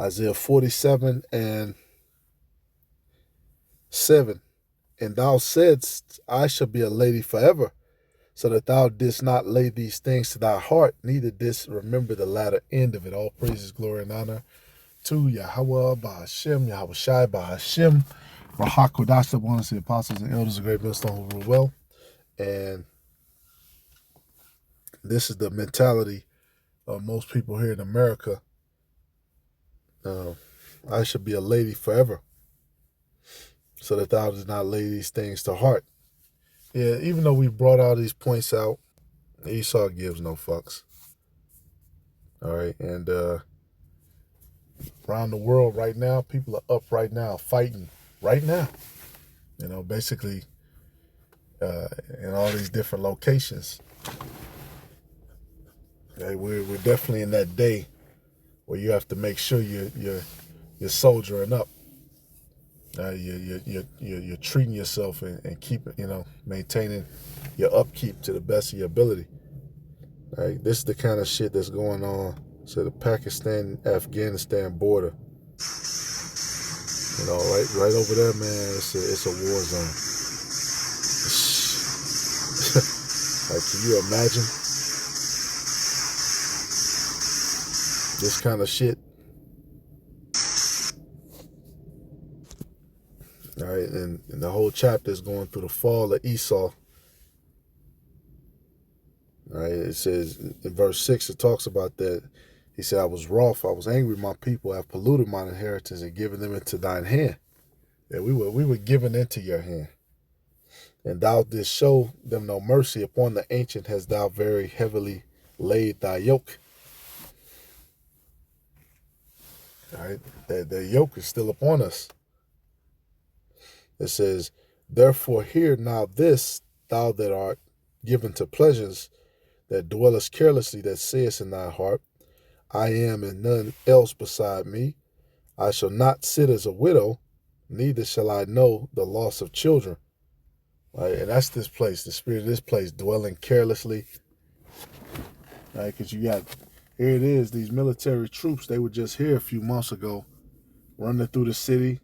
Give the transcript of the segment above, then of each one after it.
Isaiah 47:7. And thou saidst, I shall be a lady forever, so that thou didst not lay these things to thy heart, neither didst remember the latter end of it. All praises, glory, and honor to Yahweh Ba'ashem, Yahweh Shai Ba'ashem, Rahakodash, the ones, the apostles and elders of Great Millstone who rule well. And this is the mentality of most people here in America. I should be a lady forever, so that thou does not lay these things to heart. Yeah, even though we brought all these points out, Esau gives no fucks. All right, and around the world right now, people are up right now, fighting right now. Basically, in all these different locations. Okay, we're definitely in that day where you have to make sure you're soldiering up. You're treating yourself and keep maintaining your upkeep to the best of your ability. Right, this is the kind of shit that's going on. So the Pakistan-Afghanistan border, right over there, man. It's a war zone. Like, can you imagine this kind of shit? All right, and the whole chapter is going through the fall of Esau. All right, it says in verse 6, it talks about that. He said, I was wroth, I was angry with my people, I have polluted mine inheritance and given them into thine hand. Yeah, we were given into your hand. And thou didst show them no mercy. Upon the ancient hast thou very heavily laid thy yoke. All right, the yoke is still upon us. It says, therefore hear now this, thou that art given to pleasures, that dwellest carelessly, that sayest in thy heart, I am and none else beside me. I shall not sit as a widow, neither shall I know the loss of children. Right, and that's this place, the spirit of this place, dwelling carelessly. Right, because you got, here it is, these military troops, they were just here a few months ago, running through the city,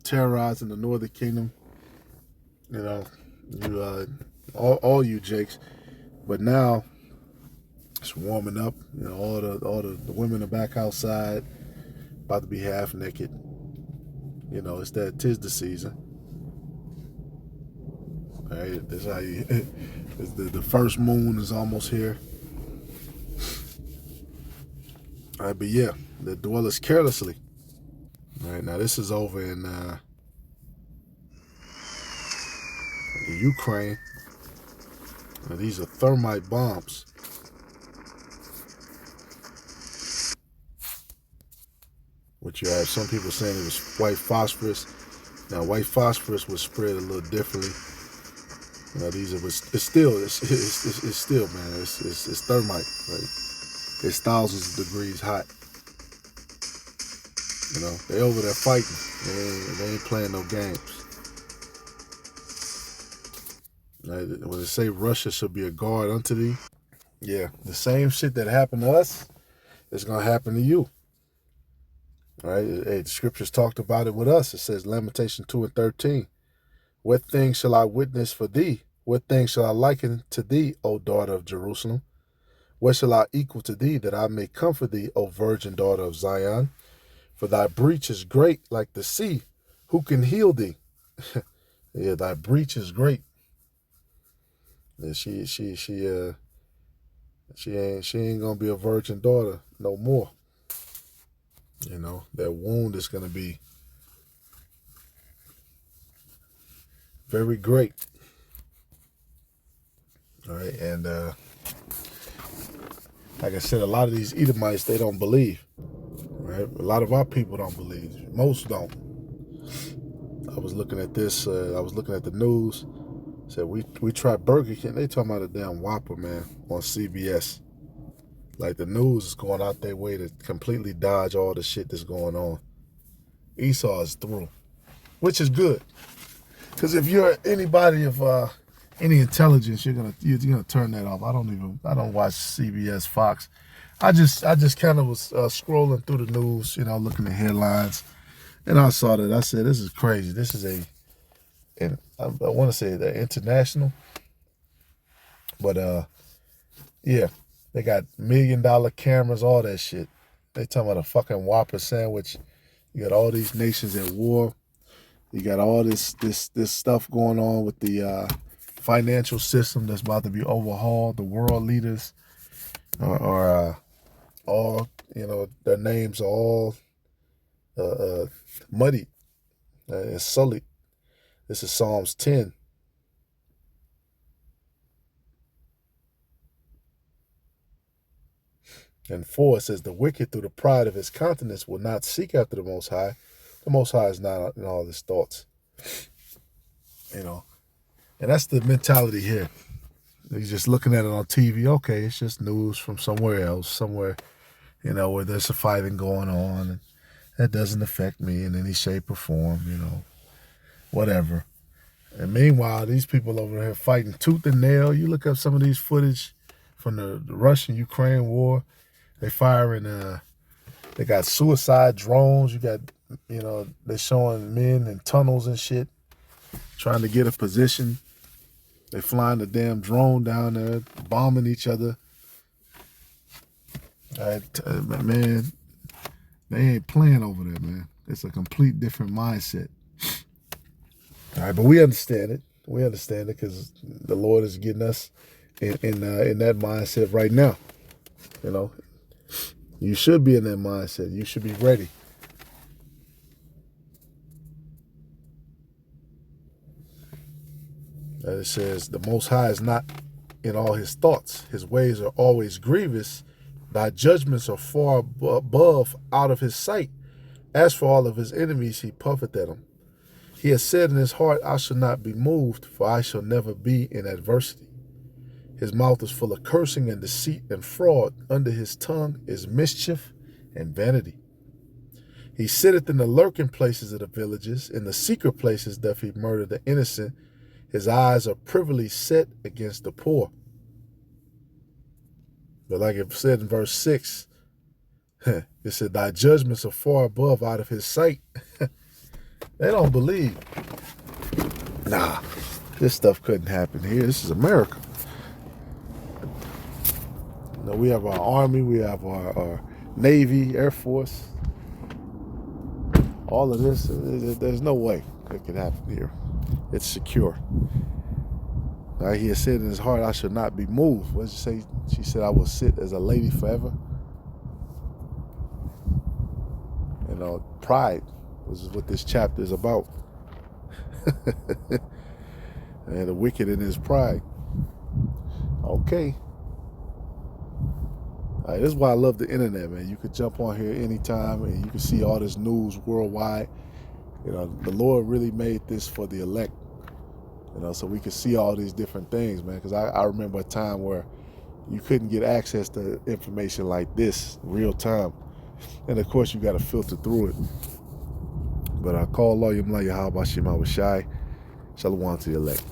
terrorizing the northern kingdom. All you Jakes. But now it's warming up. All the women are back outside, about to be half naked. Tis the season. All right, this how you. The first moon is almost here. All right, but yeah, the dwellers carelessly. All right, now this is over in Ukraine. Now, these are thermite bombs. Which you have some people saying it was white phosphorus. Now, white phosphorus was spread a little differently. It's still, man, it's thermite, right? It's thousands of degrees hot. They over there fighting. They ain't playing no games. When they say Russia should be a guard unto thee, yeah, the same shit that happened to us is gonna happen to you. All right, the scriptures talked about it with us. It says Lamentation 2:13. What things shall I witness for thee? What things shall I liken to thee, O daughter of Jerusalem? What shall I equal to thee, that I may comfort thee, O virgin daughter of Zion? For thy breach is great like the sea. Who can heal thee? Yeah, thy breach is great. And she ain't gonna be a virgin daughter no more. That wound is gonna be very great. All right, and like I said, a lot of these Edomites, they don't believe. Right? A lot of our people don't believe. Most don't. I was looking at this. I was looking at the news. Said we tried Burger King. They talking about a damn Whopper, man, on CBS. Like, the news is going out their way to completely dodge all the shit that's going on. Esau is through, which is good. Because if you're anybody of any intelligence, you're gonna turn that off. I don't watch CBS, Fox. I just kind of was scrolling through the news, looking at headlines, and I saw that. I said, this is crazy. This is and I want to say the international, but yeah, they got $1 million cameras, all that shit. They talking about a fucking Whopper sandwich. You got all these nations at war. You got all this stuff going on with the financial system that's about to be overhauled. The world leaders are all, their names are all muddy. It's sullied. This is Psalms 10. And 4, it says, the wicked through the pride of his countenance will not seek after the Most High. The Most High is not in all his thoughts. And that's the mentality here. You're just looking at it on TV. Okay, it's just news from somewhere else, somewhere, where there's a fighting going on. And that doesn't affect me in any shape or form, whatever. And meanwhile, these people over here fighting tooth and nail. You look up some of these footage from the Russian-Ukraine war. They firing, they got suicide drones. You got, they're showing men in tunnels and shit, trying to get a position. They flying the damn drone down there, bombing each other. Man, they ain't playing over there, man. It's a complete different mindset. All right, but we understand it. We understand it because the Lord is getting us in that mindset right now. You should be in that mindset. You should be ready. It says, the Most High is not in all his thoughts. His ways are always grievous. Thy judgments are far above out of his sight. As for all of his enemies, he puffeth at them. He has said in his heart, I shall not be moved, for I shall never be in adversity. His mouth is full of cursing and deceit and fraud. Under his tongue is mischief and vanity. He sitteth in the lurking places of the villages. In the secret places doth he murder the innocent. His eyes are privily set against the poor. But like it said in verse 6, it said, thy judgments are far above out of his sight. They don't believe. Nah, this stuff couldn't happen here. This is America. We have our Army, we have our Navy, Air Force. All of this, there's no way it could happen here. It's secure. He has said in his heart, I shall not be moved. What did she say? She said, I will sit as a lady forever. Pride, which is what this chapter is about. And the wicked in his pride. Okay. This is why I love the internet, man. You could jump on here anytime and you can see all this news worldwide. The Lord really made this for the elect, so we could see all these different things, man. Because I remember a time where you couldn't get access to information like this real time. And of course, you got to filter through it. But I call Allah Yamla Yahweh Shema Washai. Shalom to the elect.